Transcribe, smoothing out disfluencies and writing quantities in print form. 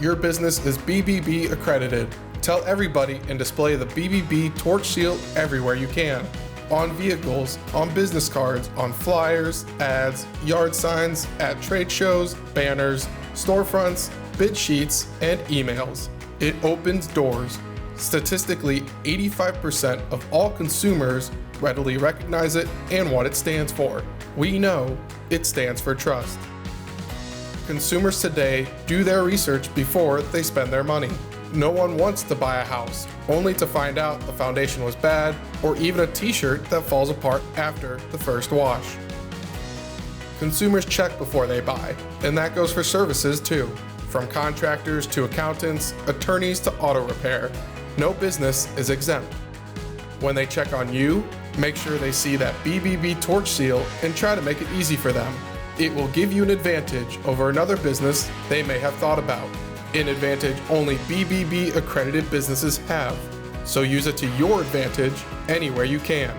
your business is BBB accredited. Tell everybody and display the BBB torch seal everywhere you can. On vehicles, on business cards, on flyers, ads, yard signs, at trade shows, banners, storefronts, bid sheets, and emails. It opens doors. Statistically, 85% of all consumers readily recognize it and what it stands for. We know it stands for trust. Consumers today do their research before they spend their money. No one wants to buy a house, only to find out the foundation was bad, or even a t-shirt that falls apart after the first wash. Consumers check before they buy, and that goes for services too. From contractors to accountants, attorneys to auto repair, no business is exempt. When they check on you, make sure they see that BBB torch seal and try to make it easy for them. It will give you an advantage over another business they may have thought about. An advantage only BBB accredited businesses have. So use it to your advantage anywhere you can.